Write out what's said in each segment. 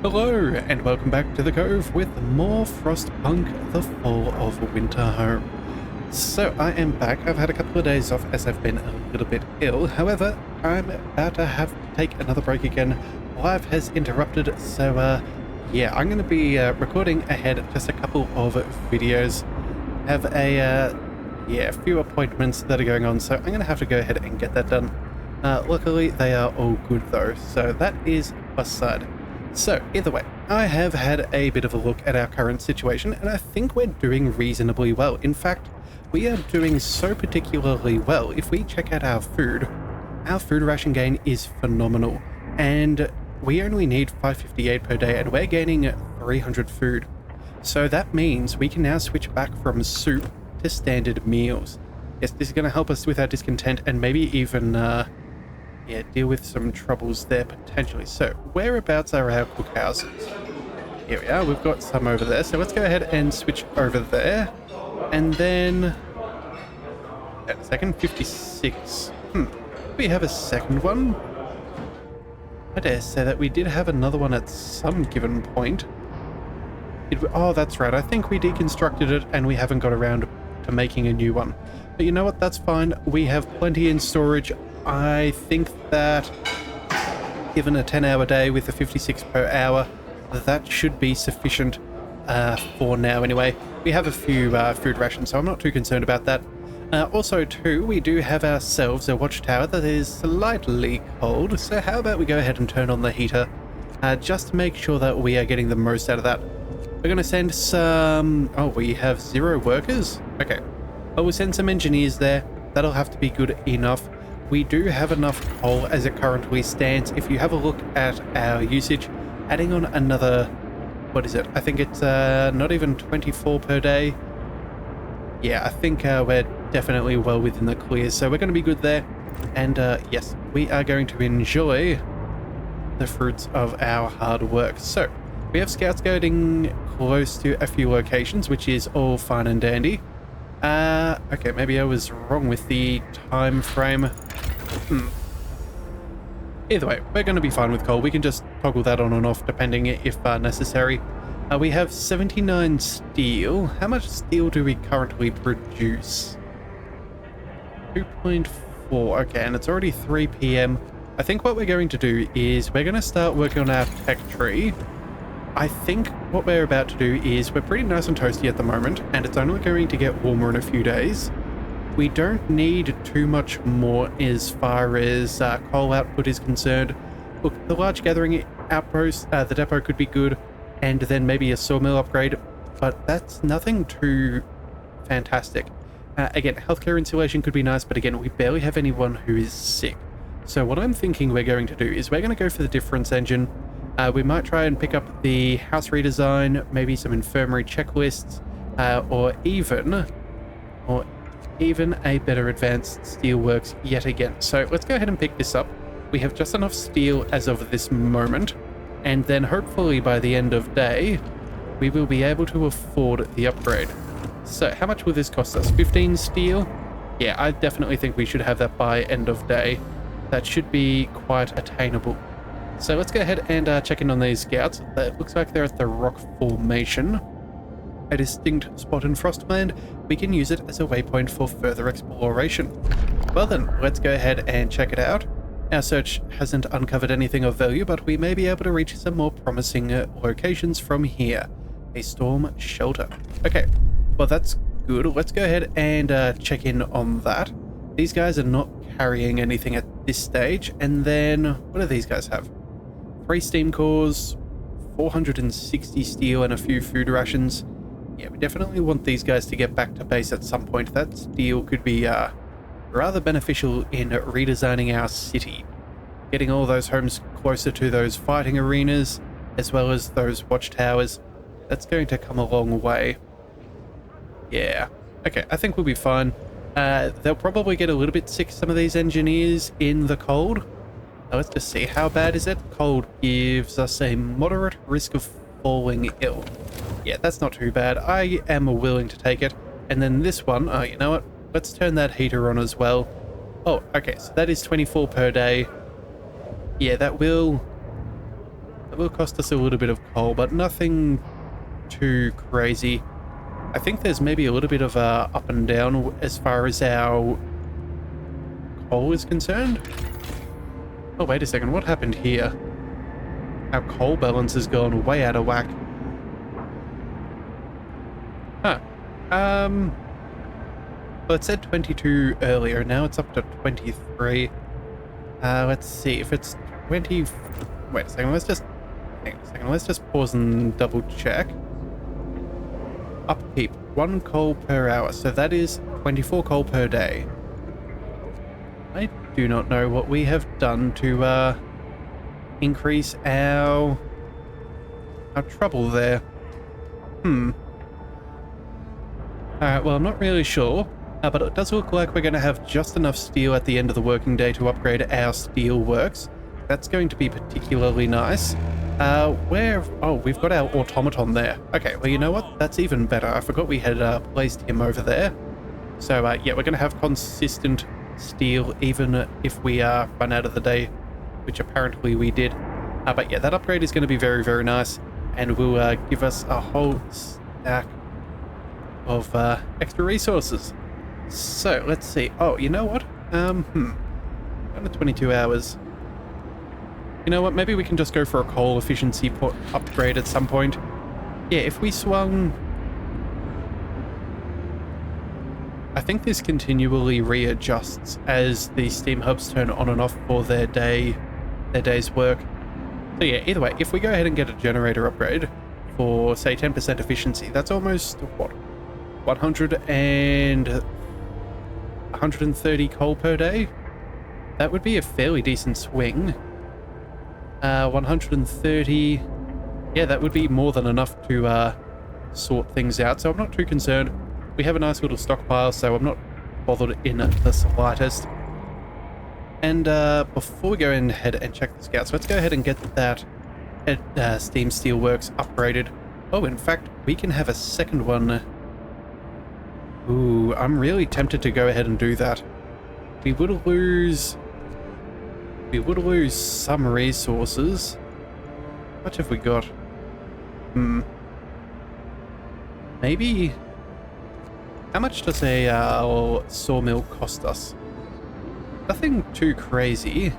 Hello, and welcome back to the Cove with more Frostpunk, the Fall of Winterhome. So I am back. I've had a couple of days off as I've been a little bit ill. However, I'm about to have to take another break again. Life has interrupted, so yeah, I'm going to be recording ahead just a couple of videos. Have a few appointments that are going on, so I'm going to have to go ahead and get that done. Luckily, they are all good though, so that is plus side. So, either way, I have had a bit of a look at our current situation, and I think we're doing reasonably well. In fact, we are doing so particularly well. If we check out our food ration gain is phenomenal, and we only need 558 per day, and we're gaining 300 food. So that means we can now switch back from soup to standard meals. Yes, this is going to help us with our discontent, and maybe even deal with some troubles there potentially. So, whereabouts are our cookhouses? Here we are, we've got some over there. So let's go ahead and switch over there. And then, wait a second, 56. We have a second one. I dare say that we did have another one at some given point. Oh, that's right. I think we deconstructed it and we haven't got around to making a new one. But you know what? That's fine. We have plenty in storage. I think that given a 10-hour day with a 56 per hour, that should be sufficient for now anyway. We have a few food rations, so I'm not too concerned about that. Also, too, we do have ourselves a watchtower that is slightly cold, so how about we go ahead and turn on the heater just to make sure that we are getting the most out of that. We're going to send some... Oh, we have 0 workers? Okay. Well, we'll send some engineers there. That'll have to be good enough. We do have enough coal as it currently stands. If you have a look at our usage, adding on another, what is it? I think it's not even 24 per day. Yeah, I think we're definitely well within the clear, so we're going to be good there. And yes, we are going to enjoy the fruits of our hard work. So, we have scouts going close to a few locations, which is all fine and dandy. Okay, maybe I was wrong with the time frame. Either way, we're going to be fine with coal. We can just toggle that on and off depending if necessary. We have 79 steel. How much steel do we currently produce? 2.4. Okay, and it's already 3 p.m. I think what we're going to do is we're going to start working on our tech tree. I think what we're about to do is we're pretty nice and toasty at the moment, and it's only going to get warmer in a few days. We don't need too much more as far as coal output is concerned. Look, the large gathering outpost, the depot could be good, and then maybe a sawmill upgrade, but that's nothing too fantastic. Again, healthcare insulation could be nice, but again, we barely have anyone who is sick. So what I'm thinking we're going to do is we're going to go for the difference engine. We might try and pick up the house redesign, maybe some infirmary checklists, or even a better advanced steelworks yet again. So let's go ahead and pick this up. We have just enough steel as of this moment, and then hopefully by the end of day, we will be able to afford the upgrade. So how much will this cost us? 15 steel? Yeah, I definitely think we should have that by end of day. That should be quite attainable. So let's go ahead and check in on these scouts. It looks like they're at the rock formation. A distinct spot in Frostland. We can use it as a waypoint for further exploration. Well then, let's go ahead and check it out. Our search hasn't uncovered anything of value, but we may be able to reach some more promising locations from here. A storm shelter. Okay, well that's good. Let's go ahead and check in on that. These guys are not carrying anything at this stage. And then, what do these guys have? 3 steam cores, 460 steel, and a few food rations. Yeah, we definitely want these guys to get back to base at some point. That steel could be rather beneficial in redesigning our city. Getting all those homes closer to those fighting arenas, as well as those watchtowers. That's going to come a long way. Yeah. Okay, I think we'll be fine. They'll probably get a little bit sick, some of these engineers, in the cold. Let's just see, how bad is it? Cold gives us a moderate risk of falling ill. Yeah, that's not too bad. I am willing to take it. And then this one, oh, you know what? Let's turn that heater on as well. Oh, okay, so that is 24 per day. Yeah, that will It will cost us a little bit of coal, but nothing too crazy. I think there's maybe a little bit of up and down as far as our coal is concerned. Oh, wait a second. What happened here? Our coal balance has gone way out of whack. Huh. Well, it said 22 earlier. Now it's up to 23. Let's see if it's 20. Wait a second. Hang on a second. Let's just pause and double check. Upkeep 1 coal per hour. So that is 24 coal per day. I do not know what we have done to increase our trouble there. Alright, well, I'm not really sure, but it does look like we're going to have just enough steel at the end of the working day to upgrade our steel works. That's going to be particularly nice. Oh, we've got our automaton there. Okay, well, you know what? That's even better. I forgot we had placed him over there. So, yeah, we're going to have consistent steel even if we run out of the day, which apparently we did. But yeah, that upgrade is going to be very, very nice and will give us a whole stack of extra resources. So, let's see. Oh, you know what? Under 22 hours. You know what? Maybe we can just go for a coal efficiency upgrade at some point. Yeah, if we swung... I think this continually readjusts as the steam hubs turn on and off for their day's work. So yeah, either way, if we go ahead and get a generator upgrade for, say, 10% efficiency, that's almost, what, 130 coal per day? That would be a fairly decent swing. 130... Yeah, that would be more than enough to sort things out, so I'm not too concerned. We have a nice little stockpile, so I'm not bothered in the slightest. And before we go ahead and check the scouts, let's go ahead and get that Steam Steelworks upgraded. Oh, in fact, we can have a second one. Ooh, I'm really tempted to go ahead and do that. We would lose some resources. How much have we got? Maybe... How much does a sawmill cost us? Nothing too crazy.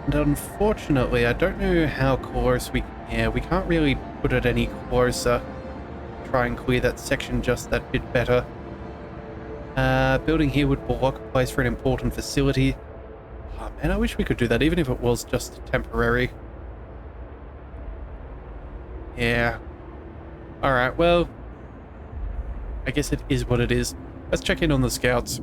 And unfortunately, I don't know how close we... Yeah, we can't really put it any closer. Try and clear that section just that bit better. Building here would block a place for an important facility. Oh man, I wish we could do that, even if it was just temporary. Yeah. Alright, well... I guess it is what it is. Let's check in on the scouts.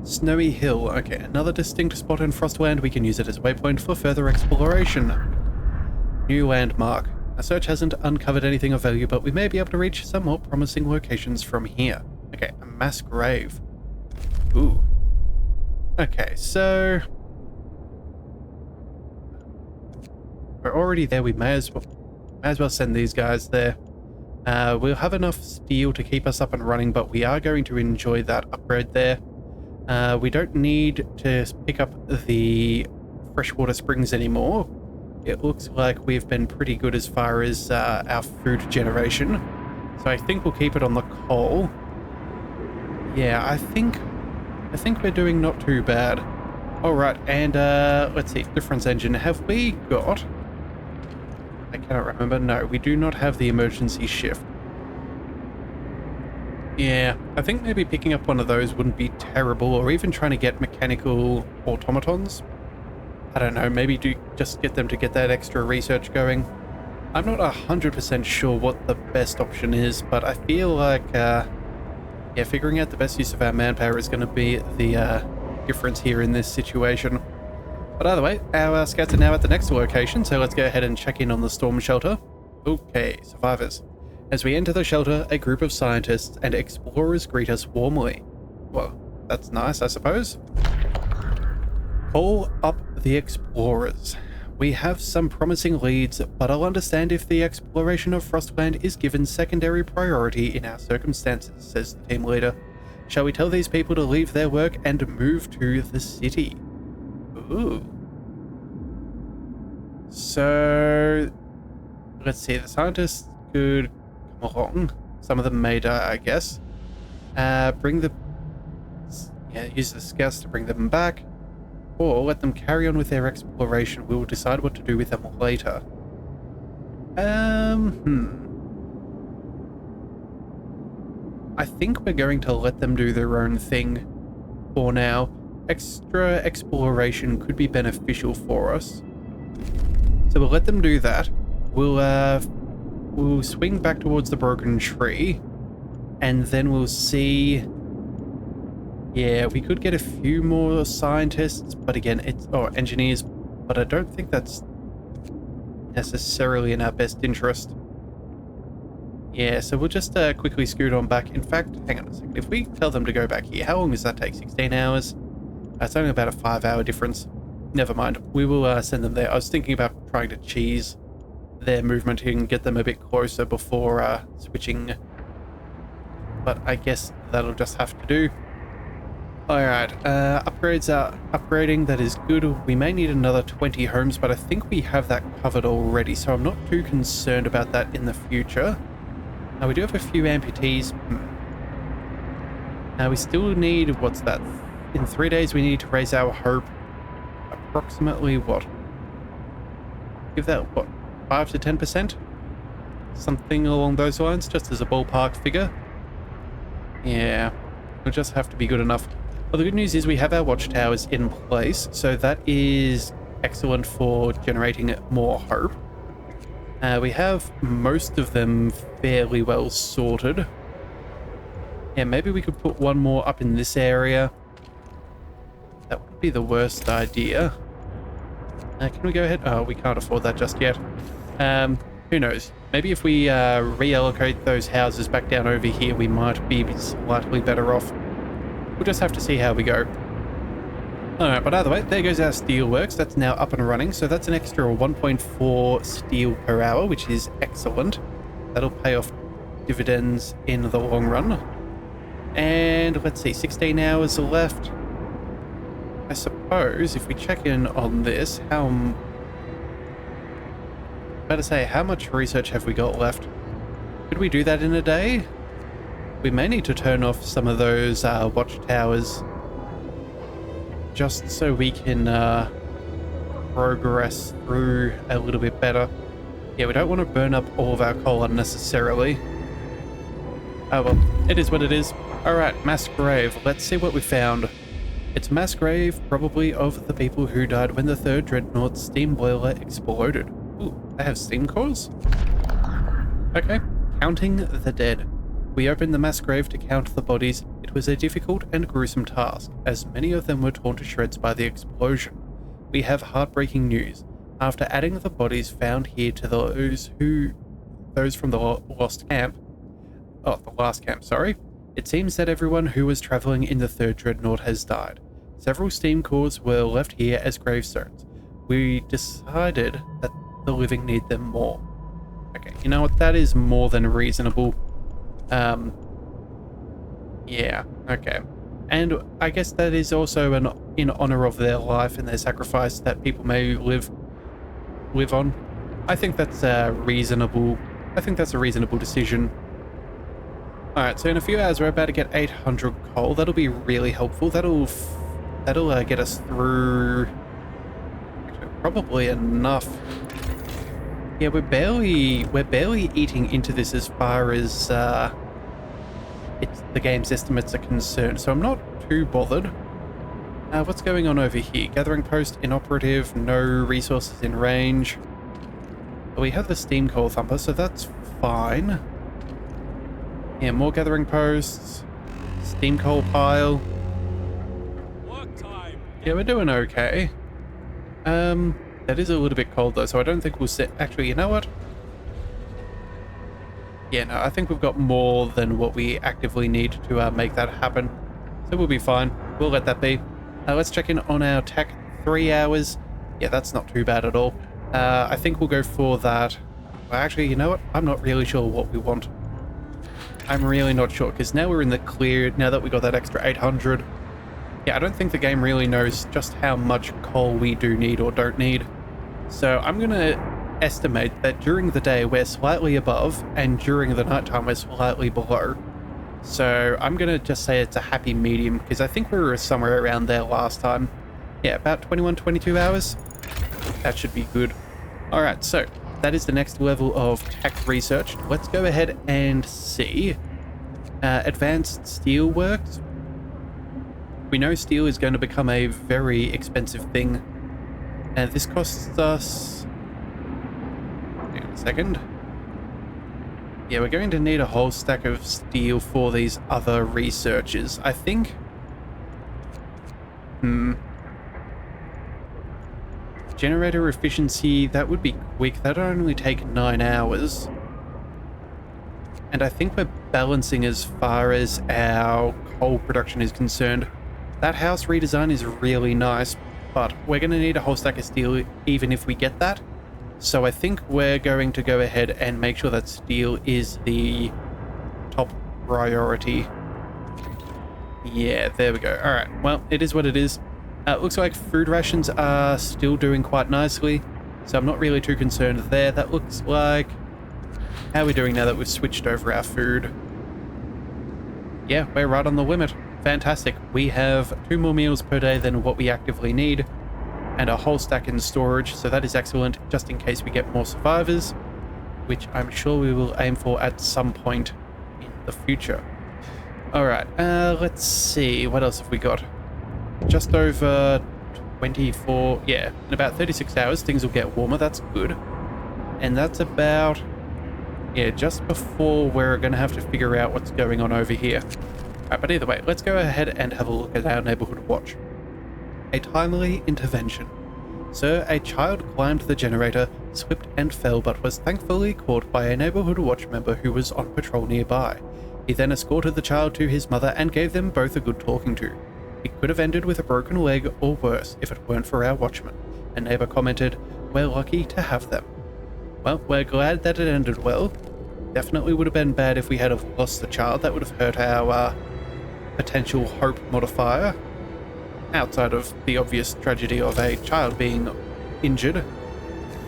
Snowy Hill. Okay, another distinct spot in Frostland. We can use it as a waypoint for further exploration. New landmark. Our search hasn't uncovered anything of value, but we may be able to reach some more promising locations from here. Okay, a mass grave. Ooh. Okay, so... we're already there. We may as well send these guys there. We'll have enough steel to keep us up and running, but we are going to enjoy that upgrade there. We don't need to pick up the freshwater springs anymore. It looks like we've been pretty good as far as our food generation. So I think we'll keep it on the coal. Yeah, I think we're doing not too bad. Alright, and let's see, difference engine. Have we got... I cannot remember. No, we do not have the emergency shift. Yeah, I think maybe picking up one of those wouldn't be terrible, or even trying to get mechanical automatons. I don't know, maybe just get them to get that extra research going. I'm not 100% sure what the best option is, but I feel like, yeah, figuring out the best use of our manpower is going to be the difference here in this situation. But either way, our scouts are now at the next location, so let's go ahead and check in on the storm shelter. Okay, survivors. As we enter the shelter, a group of scientists and explorers greet us warmly. Well, that's nice, I suppose. Call up the explorers. We have some promising leads, but I'll understand if the exploration of Frostland is given secondary priority in our circumstances, says the team leader. Shall we tell these people to leave their work and move to the city? Ooh. So let's see. The scientists could come along. Some of them may die, I guess. Use the scouts to bring them back, or let them carry on with their exploration. We will decide what to do with them later. I think we're going to let them do their own thing for now. Extra exploration could be beneficial for us, so we'll let them do that. We'll swing back towards the broken tree, and then we'll see. Yeah, we could get a few more scientists, but again, engineers, but I don't think that's necessarily in our best interest. Yeah, so we'll just quickly scoot on back. In fact, hang on a second. If we tell them to go back here, how long does that take? 16 hours? It's only about a 5-hour difference. Never mind. We will send them there. I was thinking about trying to cheese their movement here and get them a bit closer before switching, but I guess that'll just have to do. Alright, upgrades are upgrading. That is good. We may need another 20 homes, but I think we have that covered already, so I'm not too concerned about that in the future. We do have a few amputees. We still need, what's that? In 3 days we need to raise our hope approximately what? Give that, what, 5 to 10%? Something along those lines, just as a ballpark figure. Yeah, we'll just have to be good enough. Well, the good news is we have our watchtowers in place, so that is excellent for generating more hope. We have most of them fairly well sorted. Yeah, maybe we could put one more up in this area. That would be the worst idea. Can we go ahead? Oh, we can't afford that just yet. Who knows? Maybe if we reallocate those houses back down over here, we might be slightly better off. We'll just have to see how we go. Alright, but either way, there goes our steelworks. That's now up and running, so that's an extra 1.4 steel per hour, which is excellent. That'll pay off dividends in the long run. And let's see, 16 hours left. I suppose if we check in on this, how much research have we got left? Could we do that in a day? We may need to turn off some of those watchtowers just so we can progress through a little bit better. Yeah, we don't want to burn up all of our coal unnecessarily. Oh well, it is what it is. Alright, mass grave. Let's see what we found. It's a mass grave, probably of the people who died when the 3rd Dreadnought's steam boiler exploded. Ooh, they have steam cores? Okay, counting the dead. We opened the mass grave to count the bodies. It was a difficult and gruesome task, as many of them were torn to shreds by the explosion. We have heartbreaking news. After adding the bodies found here to those from the last camp, it seems that everyone who was traveling in the 3rd Dreadnought has died. Several steam cores were left here as gravestones. We decided that the living need them more. Okay, you know what? That is more than reasonable. Yeah, okay. And I guess that is also in honor of their life and their sacrifice that people may live on. I think that's a reasonable decision. Alright, so in a few hours we're about to get 800 coal. That'll be really helpful. That'll get us through probably enough. Yeah, we're barely eating into this as far as the game's estimates are concerned, so I'm not too bothered. What's going on over here? Gathering post inoperative, no resources in range. We have the steam coal thumper, so that's fine. Yeah, more gathering posts. Steam coal pile. Work time. Yeah, we're doing okay. That is a little bit cold though, so I don't think we'll sit. Actually, you know what? Yeah, no, I think we've got more than what we actively need to make that happen. So we'll be fine. We'll let that be. Let's check in on our tech. 3 hours. Yeah, that's not too bad at all. I think we'll go for that. Well, actually, you know what? I'm not really sure what we want. I'm really not sure, because now we're in the clear, now that we got that extra 800. Yeah, I don't think the game really knows just how much coal we do need or don't need. So I'm going to estimate that during the day we're slightly above, and during the nighttime we're slightly below. So I'm going to just say it's a happy medium, because I think we were somewhere around there last time. Yeah, about 21, 22 hours. That should be good. All right, so that is the next level of tech research. Let's go ahead and see. Advanced steel works. We know steel is going to become a very expensive thing. And this costs us... Hang on a second. Yeah, we're going to need a whole stack of steel for these other researches. I think... Generator efficiency, that would be quick. That'd only take 9 hours. And I think we're balancing as far as our coal production is concerned. That house redesign is really nice, but we're going to need a whole stack of steel even if we get that. So I think we're going to go ahead and make sure that steel is the top priority. Yeah, there we go. All right, well, it is what it is. Looks like food rations are still doing quite nicely, so I'm not really too concerned there. That looks like... How are we doing now that we've switched over our food? Yeah, we're right on the limit. Fantastic. We have 2 more meals per day than what we actively need, and a whole stack in storage, so that is excellent, just in case we get more survivors, which I'm sure we will aim for at some point in the future. Alright, let's see, what else have we got? Just over 24, yeah, in about 36 hours things will get warmer, that's good. And that's about, yeah, just before we're going to have to figure out what's going on over here. Alright, but either way, let's go ahead and have a look at our neighborhood watch. A timely intervention. Sir, a child climbed the generator, slipped and fell, but was thankfully caught by a neighborhood watch member who was on patrol nearby. He then escorted the child to his mother and gave them both a good talking to. It could have ended with a broken leg or worse if it weren't for our watchman. A neighbor commented, "We're lucky to have them." Well, we're glad that it ended well. Definitely would have been bad if we had have lost the child. That would have hurt our potential hope modifier. Outside of the obvious tragedy of a child being injured.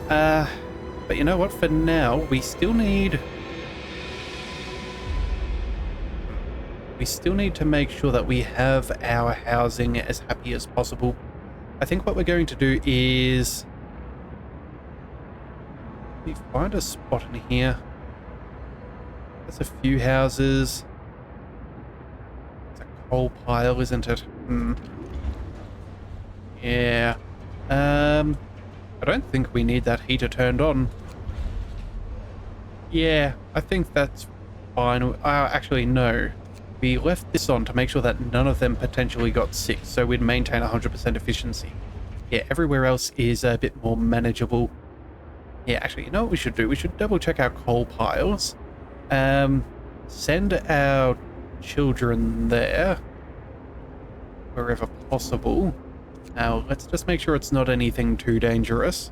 But you know what? For now, we still need to make sure that we have our housing as happy as possible. I think what we're going to do is... we find a spot in here. There's a few houses. It's a coal pile, isn't it? Yeah. I don't think we need that heater turned on. Yeah, I think that's fine. Actually, no. We left this on to make sure that none of them potentially got sick, so we'd maintain 100% efficiency. Yeah, everywhere else is a bit more manageable. Yeah, actually, you know what we should do? We should double check our coal piles. Send our children there wherever possible. Now, let's just make sure it's not anything too dangerous.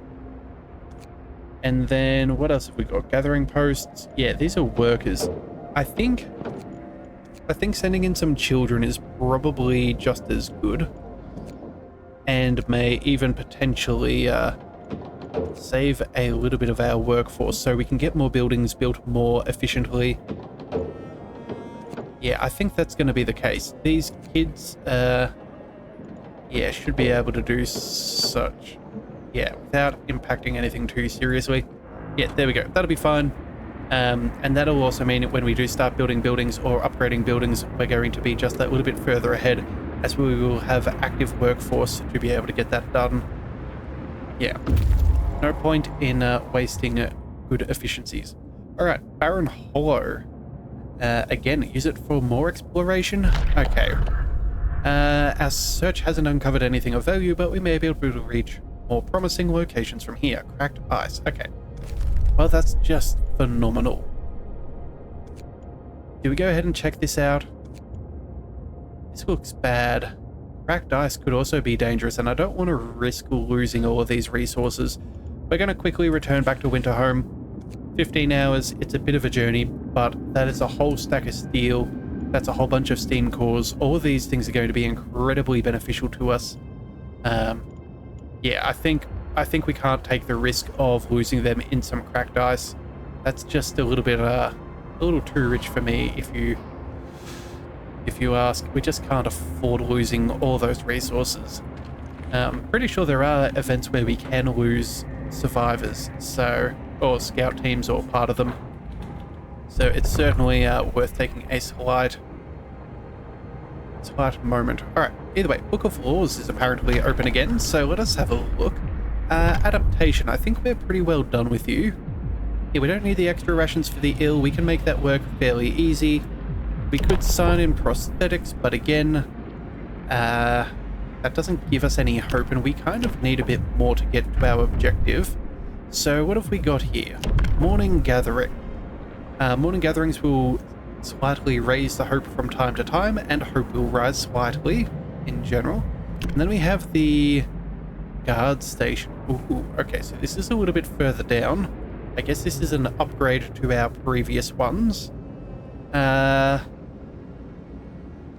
And then, what else have we got? Gathering posts. Yeah, these are workers. I think sending in some children is probably just as good. And may even potentially save a little bit of our workforce so we can get more buildings built more efficiently. Yeah, I think that's going to be the case. These kids, yeah, should be able to do such. Yeah, without impacting anything too seriously. Yeah, there we go. That'll be fine. And that'll also mean when we do start building buildings or upgrading buildings, we're going to be just that little bit further ahead, as we will have active workforce to be able to get that done. Yeah, no point in wasting good efficiencies. All right, Barren Hollow. Again, use it for more exploration. Okay. Our search hasn't uncovered anything of value, but we may be able to reach more promising locations from here. Cracked ice. Okay. Well, that's just phenomenal. Do we go ahead and check this out? This looks bad. Cracked ice could also be dangerous, and I don't want to risk losing all of these resources. We're going to quickly return back to Winterhome. 15 hours, it's a bit of a journey, but that is a whole stack of steel. That's a whole bunch of steam cores. All of these things are going to be incredibly beneficial to us. Yeah, I think I think we can't take the risk of losing them in some cracked ice. That's just a little bit, a little too rich for me, if you ask. We just can't afford losing all those resources. Pretty sure there are events where we can lose survivors, or scout teams, or part of them. So it's certainly worth taking a slight moment. Alright, either way, Book of Laws is apparently open again, so let us have a look. Adaptation, I think we're pretty well done with you. Yeah, we don't need the extra rations for the ill, we can make that work fairly easy. We could sign in prosthetics, but again, that doesn't give us any hope, and we kind of need a bit more to get to our objective. So what have we got here? Morning Gathering. Morning gatherings will slightly raise the hope from time to time, and hope will rise slightly in general. And then we have the guard station. Ooh, okay, so this is a little bit further down. I guess this is an upgrade to our previous ones.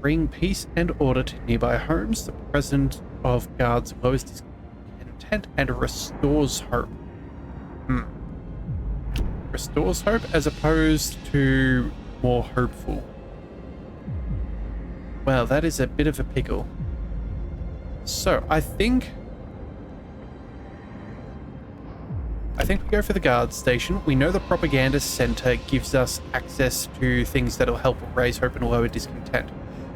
Bring peace and order to nearby homes. The president of guards lowers discontent and restores hope. Restores hope as opposed to more hopeful. Well, that is a bit of a pickle. So I think we go for the guard station. We know the propaganda center gives us access to things that'll help raise hope and lower discontent.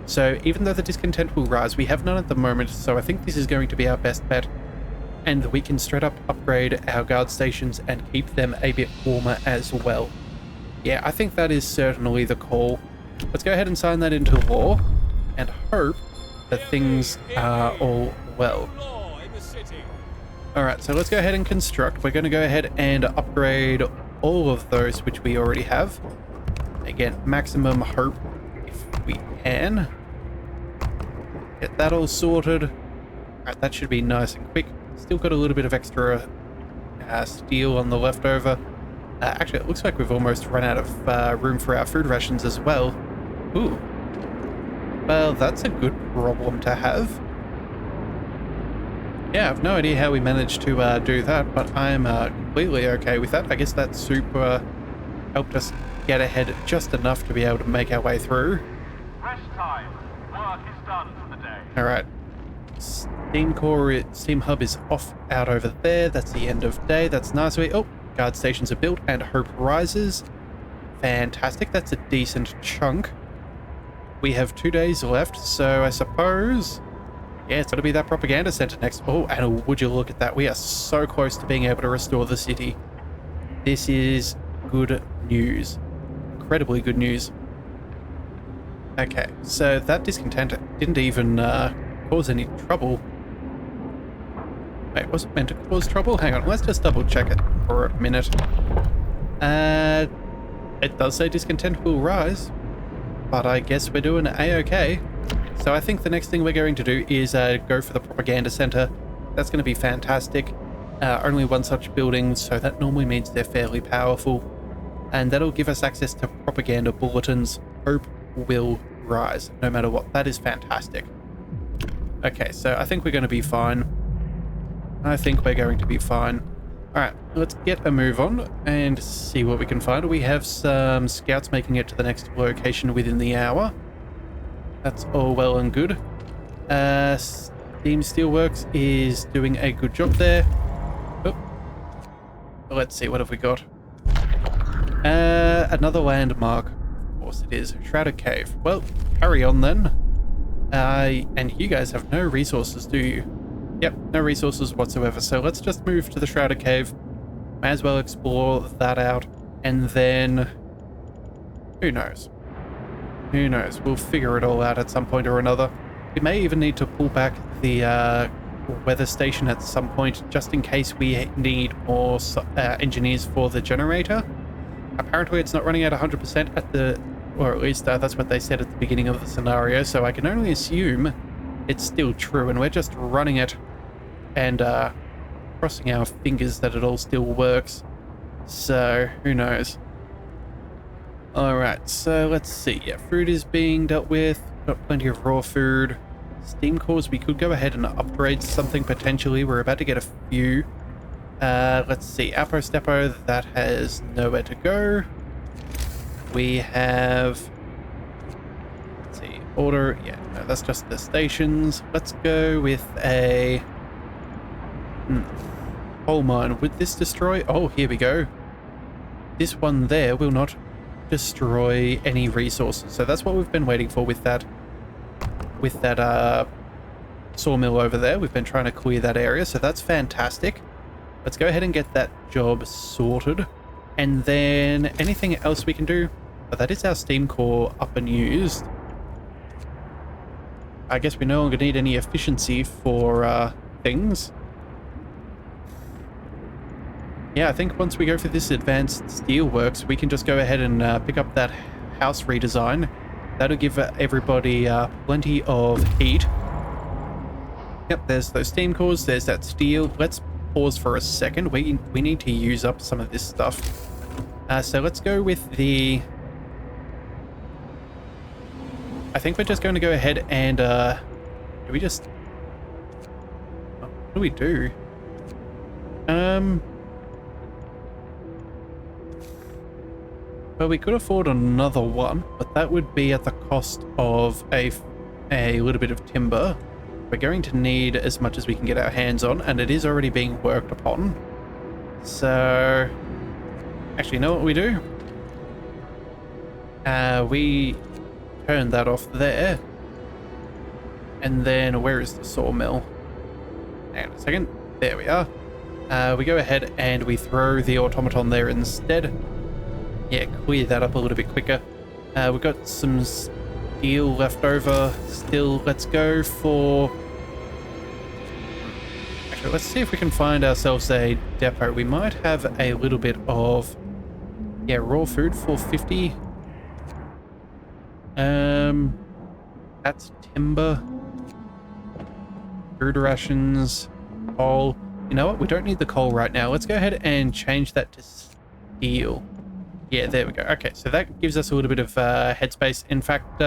So even though the discontent will rise, we have none at the moment, so I think this is going to be our best bet. And we can straight up upgrade our guard stations and keep them a bit warmer as well. Yeah, I think that is certainly the call. Let's go ahead and sign that into law and hope that things are all well. Alright, so let's go ahead and construct. We're going to go ahead and upgrade all of those which we already have. Again, maximum hope if we can. Get that all sorted. Alright, that should be nice and quick. Still got a little bit of extra steel on the leftover. Actually, it looks like we've almost run out of room for our food rations as well. Ooh. Well, that's a good problem to have. Yeah, I have no idea how we managed to do that, but I'm completely okay with that. I guess that soup helped us get ahead just enough to be able to make our way through. Rest time. Work is done for the day. Alright. Steam Hub is off out over there. That's the end of day. That's nice. Oh, guard stations are built and hope rises. Fantastic. That's a decent chunk. We have 2 days left, so I suppose... yeah, it's got to be that propaganda center next. Oh, and would you look at that? We are so close to being able to restore the city. This is good news. Incredibly good news. Okay, so that discontent didn't even cause any trouble. Wait, was it meant to cause trouble? Hang on, let's just double check it for a minute. It does say discontent will rise, but I guess we're doing A-okay. So I think the next thing we're going to do is go for the propaganda center. That's going to be fantastic. Only one such building, so that normally means they're fairly powerful. And that'll give us access to propaganda bulletins. Hope will rise, no matter what. That is fantastic. Okay, so I think we're going to be fine. Alright, let's get a move on and see what we can find. We have some scouts making it to the next location within the hour. That's all well and good. Steam Steelworks is doing a good job there. Oh. Let's see, what have we got? Another landmark. Of course it is. Shrouded Cave. Well, carry on then. And you guys have no resources, do you? Yep, no resources whatsoever. So let's just move to the Shrouded Cave. May as well explore that out. And then... who knows? Who knows? We'll figure it all out at some point or another. We may even need to pull back the weather station at some point, just in case we need more engineers for the generator. Apparently it's not running at 100% at the... or at least that's what they said at the beginning of the scenario, so I can only assume it's still true, and we're just running it and crossing our fingers that it all still works. So, who knows? Alright, so let's see. Yeah, food is being dealt with. Got plenty of raw food. Steam cores, we could go ahead and upgrade something potentially. We're about to get a few. Let's see. Outpost depot, that has nowhere to go. We have... Let's see. Order... Yeah, no, that's just the stations. Let's go with a... coal mine. Would this destroy... Oh, here we go. This one there will not destroy any resources. So that's what we've been waiting for with that... sawmill over there. We've been trying to clear that area, so that's fantastic. Let's go ahead and get that job sorted. And then anything else we can do? Oh, that is our steam core up and used. I guess we no longer need any efficiency for things. Yeah, I think once we go for this advanced steelworks, we can just go ahead and pick up that house redesign. That'll give everybody plenty of heat. Yep, there's those steam cores, there's that steel. Let's pause for a second. We need to use up some of this stuff. So let's go with the... I think we're just going to go ahead and... do we just... What do we do? Well, we could afford another one, but that would be at the cost of a little bit of timber. We're going to need as much as we can get our hands on, and it is already being worked upon. So, actually, you know what we do? We turn that off there. And then, where is the sawmill? Hang on a second. There we are. We go ahead and we throw the automaton there instead. Yeah, clear that up a little bit quicker. We've got some steel left over still. Let's go for... Actually, let's see if we can find ourselves a depot. We might have a little bit of... Yeah, raw food, 450. That's timber. Food rations. Coal. You know what? We don't need the coal right now. Let's go ahead and change that to steel. Yeah, there we go. Okay, so that gives us a little bit of headspace. In fact,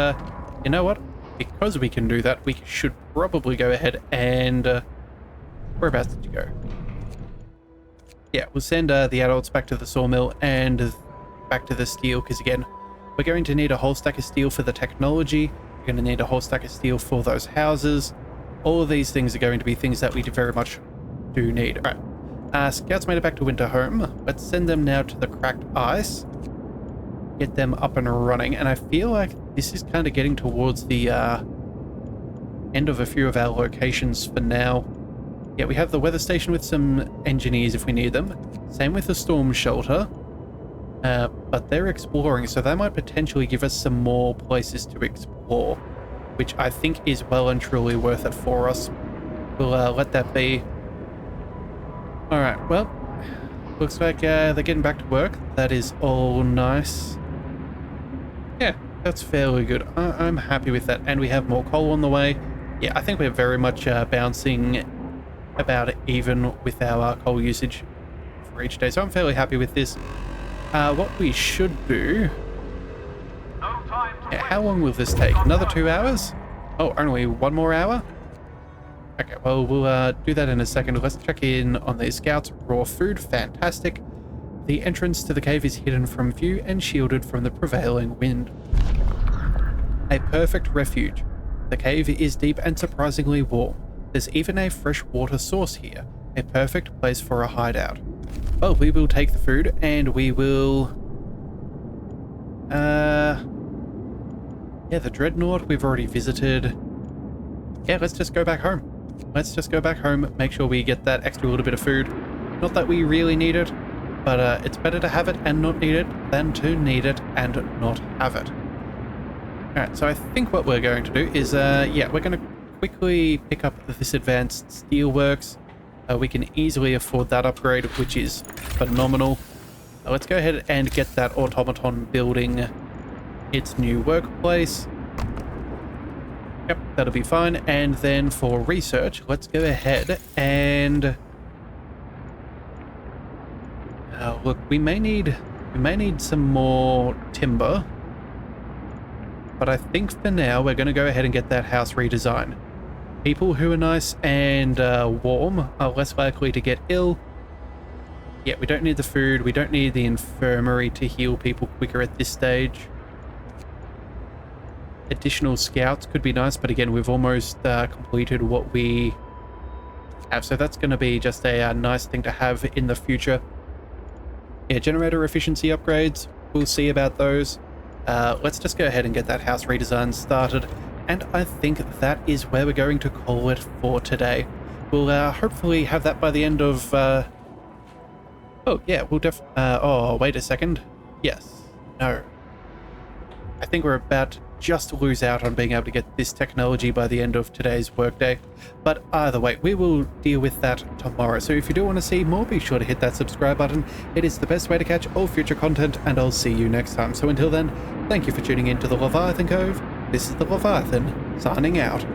you know what? Because we can do that, we should probably go ahead and... whereabouts did you go? Yeah, we'll send the adults back to the sawmill and back to the steel, because again, we're going to need a whole stack of steel for the technology. We're going to need a whole stack of steel for those houses. All of these things are going to be things that we very much do need. All right. Scouts made it back to Winterhome. Let's send them now to the cracked ice. Get them up and running. And I feel like this is kind of getting towards the end of a few of our locations for now. Yeah, we have the weather station with some engineers if we need them. Same with the storm shelter. But they're exploring, so that might potentially give us some more places to explore, which I think is well and truly worth it for us. We'll let that be. Alright, well, looks like they're getting back to work. That is all nice. Yeah, that's fairly good. I'm happy with that. And we have more coal on the way. Yeah, I think we're very much bouncing about even with our coal usage for each day. So I'm fairly happy with this. What we should do... Yeah, how long will this take? Another 2 hours? Oh, only 1 more hour? Okay, well, we'll do that in a second. Let's check in on these scouts. Raw food, fantastic. The entrance to the cave is hidden from view and shielded from the prevailing wind. A perfect refuge. The cave is deep and surprisingly warm. There's even a fresh water source here. A perfect place for a hideout. Well, we will take the food and we will... Yeah, the Dreadnought we've already visited. Yeah, let's just go back home. Let's just go back home, make sure we get that extra little bit of food. Not that we really need it, but it's better to have it and not need it than to need it and not have it. Alright, so I think what we're going to do is, yeah, we're going to quickly pick up this advanced steelworks. We can easily afford that upgrade, which is phenomenal. Let's go ahead and get that automaton building its new workplace. Yep, that'll be fine. And then for research, let's go ahead and... look, we may need some more timber. But I think for now, we're going to go ahead and get that house redesigned. People who are nice and warm are less likely to get ill. Yeah, we don't need the food. We don't need the infirmary to heal people quicker at this stage. Additional scouts could be nice, but again, we've almost completed what we have, so that's going to be just a nice thing to have in the future. Yeah, generator efficiency upgrades, we'll see about those. Let's just go ahead and get that house redesign started, and I think that is where we're going to call it for today. We'll hopefully have that by the end of... Oh, yeah, we'll oh, wait a second. Yes. No. I think we're about just to lose out on being able to get this technology by the end of today's workday. But either way, we will deal with that tomorrow. So if you do want to see more, be sure to hit that subscribe button. It is the best way to catch all future content, and I'll see you next time. So until then, thank you for tuning in to the Leviathan Cove. This is the Leviathan, signing out.